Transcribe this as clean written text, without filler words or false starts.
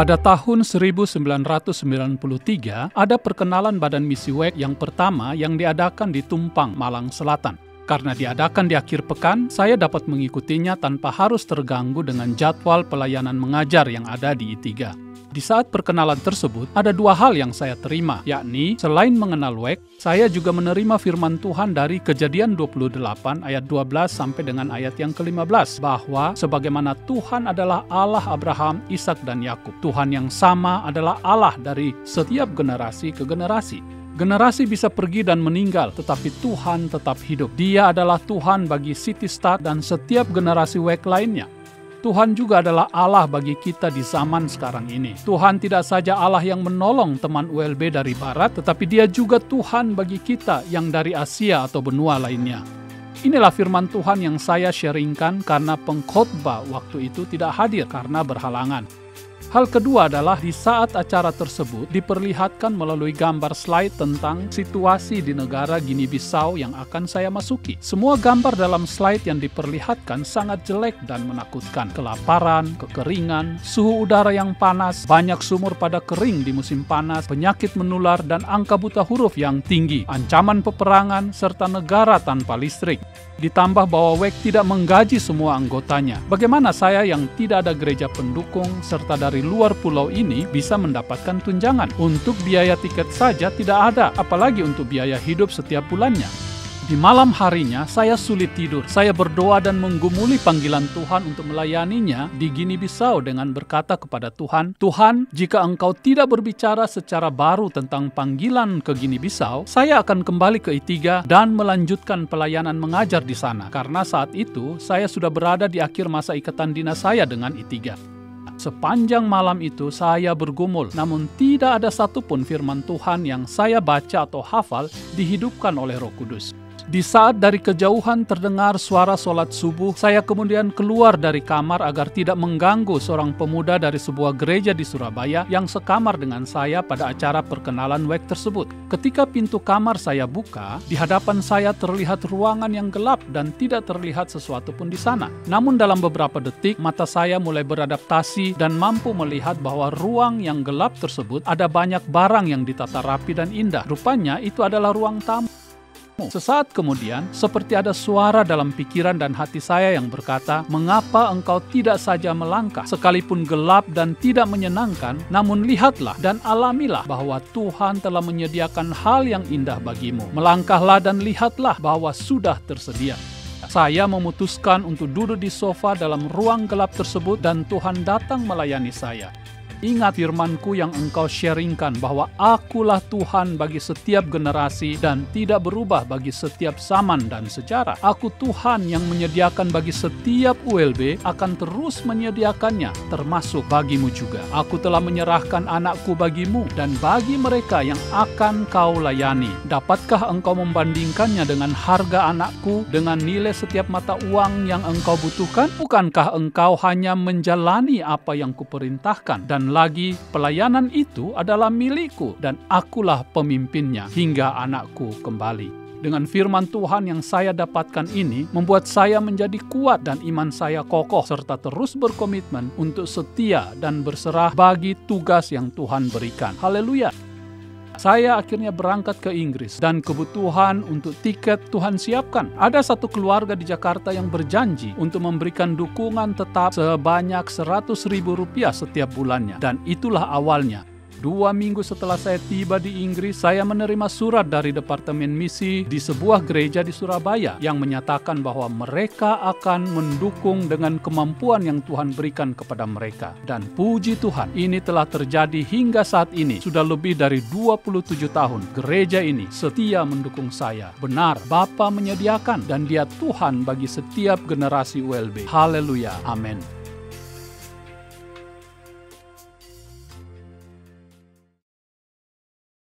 Pada tahun 1993, ada perkenalan Badan Misi WEC yang pertama yang diadakan di Tumpang, Malang Selatan. Karena diadakan di akhir pekan, saya dapat mengikutinya tanpa harus terganggu dengan jadwal pelayanan mengajar yang ada di I3. Di saat perkenalan tersebut, ada dua hal yang saya terima, yakni selain mengenal WEC, saya juga menerima firman Tuhan dari Kejadian 28 ayat 12 sampai dengan ayat yang ke-15, bahwa sebagaimana Tuhan adalah Allah Abraham, Ishak, dan Yakub, Tuhan yang sama adalah Allah dari setiap generasi ke generasi. Generasi bisa pergi dan meninggal, tetapi Tuhan tetap hidup. Dia adalah Tuhan bagi City Start dan setiap generasi WEC lainnya. Tuhan juga adalah Allah bagi kita di zaman sekarang ini. Tuhan tidak saja Allah yang menolong teman ULB dari Barat, tetapi Dia juga Tuhan bagi kita yang dari Asia atau benua lainnya. Inilah firman Tuhan yang saya sharingkan karena pengkhotbah waktu itu tidak hadir karena berhalangan. Hal kedua adalah di saat acara tersebut diperlihatkan melalui gambar slide tentang situasi di negara Guinea-Bissau yang akan saya masuki. Semua gambar dalam slide yang diperlihatkan sangat jelek dan menakutkan. Kelaparan, kekeringan, suhu udara yang panas, banyak sumur pada kering di musim panas, penyakit menular, dan angka buta huruf yang tinggi, ancaman peperangan, serta negara tanpa listrik. Ditambah bahwa WEC tidak menggaji semua anggotanya. Bagaimana saya yang tidak ada gereja pendukung serta dari luar pulau ini bisa mendapatkan tunjangan? Untuk biaya tiket saja tidak ada, apalagi untuk biaya hidup setiap bulannya. Di malam harinya, saya sulit tidur. Saya berdoa dan menggumuli panggilan Tuhan untuk melayaninya di Guinea-Bissau dengan berkata kepada Tuhan, "Tuhan, jika Engkau tidak berbicara secara baru tentang panggilan ke Guinea-Bissau, saya akan kembali ke I3 dan melanjutkan pelayanan mengajar di sana." Karena saat itu, saya sudah berada di akhir masa ikatan dinas saya dengan I3. Sepanjang malam itu saya bergumul, namun tidak ada satupun firman Tuhan yang saya baca atau hafal dihidupkan oleh Roh Kudus. Di saat dari kejauhan terdengar suara sholat subuh, saya kemudian keluar dari kamar agar tidak mengganggu seorang pemuda dari sebuah gereja di Surabaya yang sekamar dengan saya pada acara perkenalan WEC tersebut. Ketika pintu kamar saya buka, di hadapan saya terlihat ruangan yang gelap dan tidak terlihat sesuatu pun di sana. Namun dalam beberapa detik, mata saya mulai beradaptasi dan mampu melihat bahwa ruang yang gelap tersebut ada banyak barang yang ditata rapi dan indah. Rupanya itu adalah ruang tamu. Sesaat kemudian, seperti ada suara dalam pikiran dan hati saya yang berkata, "Mengapa engkau tidak saja melangkah, sekalipun gelap dan tidak menyenangkan, namun lihatlah dan alamilah bahwa Tuhan telah menyediakan hal yang indah bagimu. Melangkahlah dan lihatlah bahwa sudah tersedia." Saya memutuskan untuk duduk di sofa dalam ruang gelap tersebut dan Tuhan datang melayani saya. Ingat firmanku yang engkau sharingkan bahwa akulah Tuhan bagi setiap generasi dan tidak berubah bagi setiap zaman dan sejarah. Aku Tuhan yang menyediakan bagi setiap ULB, akan terus menyediakannya, termasuk bagimu juga. Aku telah menyerahkan anakku bagimu dan bagi mereka yang akan kau layani. Dapatkah engkau membandingkannya dengan harga anakku, dengan nilai setiap mata uang yang engkau butuhkan? Bukankah engkau hanya menjalani apa yang kuperintahkan? Dan lagi, pelayanan itu adalah milikku dan akulah pemimpinnya hingga anakku kembali. Dengan firman Tuhan yang saya dapatkan ini membuat saya menjadi kuat dan iman saya kokoh serta terus berkomitmen untuk setia dan berserah bagi tugas yang Tuhan berikan. Haleluya. Saya akhirnya berangkat ke Inggris dan kebutuhan untuk tiket Tuhan siapkan. Ada satu keluarga di Jakarta yang berjanji untuk memberikan dukungan tetap sebanyak Rp100.000 setiap bulannya. Dan itulah awalnya. 2 minggu setelah saya tiba di Inggris, saya menerima surat dari Departemen Misi di sebuah gereja di Surabaya yang menyatakan bahwa mereka akan mendukung dengan kemampuan yang Tuhan berikan kepada mereka. Dan puji Tuhan, ini telah terjadi hingga saat ini. Sudah lebih dari 27 tahun, gereja ini setia mendukung saya. Benar, Bapa menyediakan dan Dia Tuhan bagi setiap generasi ULB. Haleluya, amin.